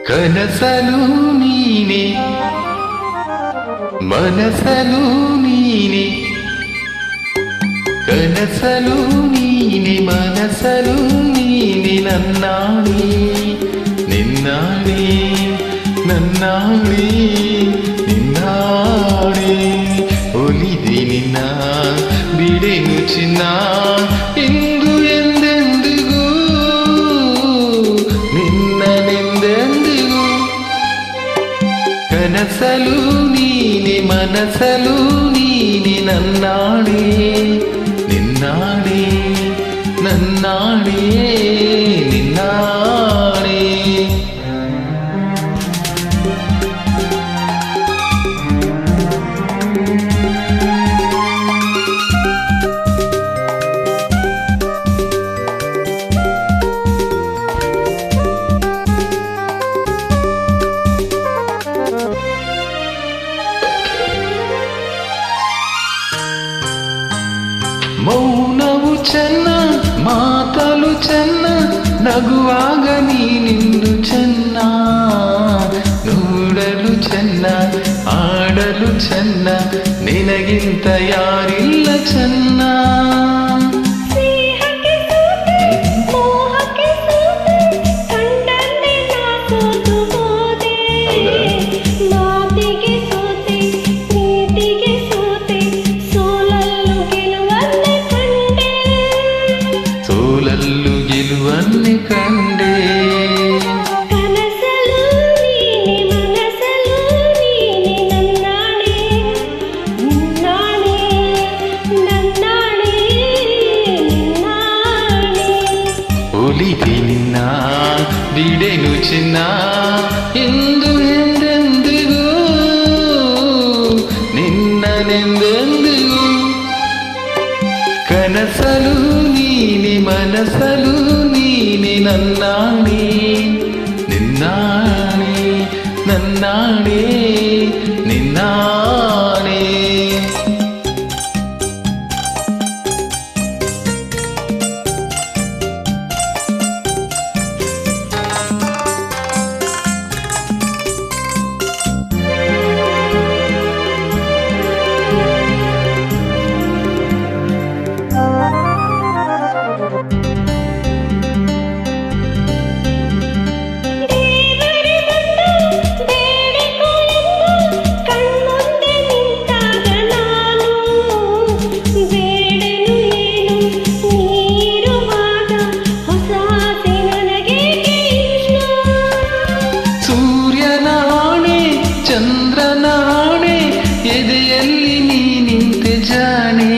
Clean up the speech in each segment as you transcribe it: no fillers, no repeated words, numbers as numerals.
ಕನಸಲು ನೀನೆ ಮನಸಲು ನೀನೆ ಕನಸಲು ನೀನೆ ಮನಸಲು ನೀನೆ ನನ್ನಾಣೆ ನಿನ್ನಾಣೆ ನನ್ನಾಣೆ ನಿನ್ನಾಣೆ ಒಲಿದೆ ನಿನ್ನ ಬಿಡೆನು ಚಿನ್ನ ಇಂದು ಎಂದೆಂದಿಗೂ ನಿನ್ನನೆಂದೆಂದಿಗೂ ಕನಸಲು ನೀನೆ ಮನಸಲು ನೀನೆ ನನ್ನಾಣೆ ನಿನ್ನಾಣೆ ನನ್ನಾಣೆ ನಿನ್ನಾಣೆ ಮೌನವು ಚೆನ್ನ ಮಾತಲು ಚೆನ್ನ ನಗುವಾಗ ನೀನಿಂದು ಚೆನ್ನ ನೋಡಲು ಚೆನ್ನ ಆಡಲು ಚೆನ್ನ ನಿನಗಿಂತ ಯಾರಿಲ್ಲ ಚೆನ್ನ ಸೋಲಲ್ಲು ಗೆಲುವನ್ನೇ ಕಂಡೆ ಕನಸಲು ನೀನೆ ಮನಸಲು ನೀನೆ ನನ್ನಾಣೆ ನಿನ್ನಾಣೆ ನನ್ನಾಣೆ ನಿನ್ನಾಣೆ ಒಲಿದೆ ನಿನ್ನ ಬಿಡೆನು ಚಿನ್ನ ಎಂದು ಎಂದೆಂದಿಗೂ ನಿನ್ನನೆಂದೆಂದಿಗೂ ಕನಸಲು ನೀನೆ ಮನಸಲು ನೀನೆ ನನ್ನಾಣೆ ನಿನ್ನಾಣೆ ನನ್ನಾಣೆ ನಿನ್ನಾಣೆ ಚಂದ್ರನಾಣೆ ಎದೆಯಲ್ಲಿ ನೀನಿಂತೆ ಜಾಣೆ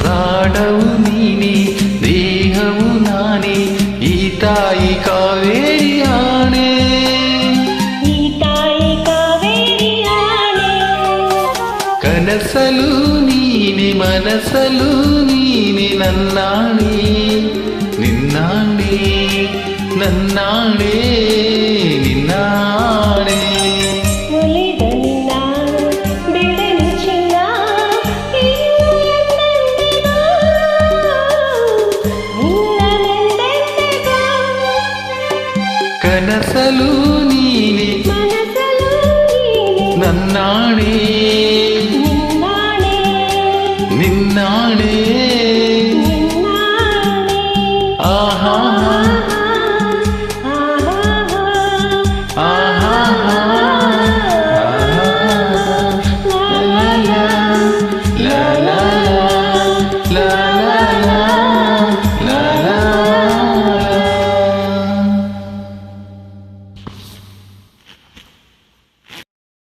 ಪ್ರಾಣವು ನೀನೆ ದೇಹವು ನಾನೇ ಈ ತಾಯಿ ಕಾವೇರಿ ಆಣೆ ಈ ತಾಯಿ ಕಾವೇರಿ ಆಣೆ ಕನಸಲು ನೀನೆ ಮನಸಲು ನೀನೆ ನನ್ನಾಣೆ ನಿನ್ನಾಣೆ ನನ್ನಾಣೆ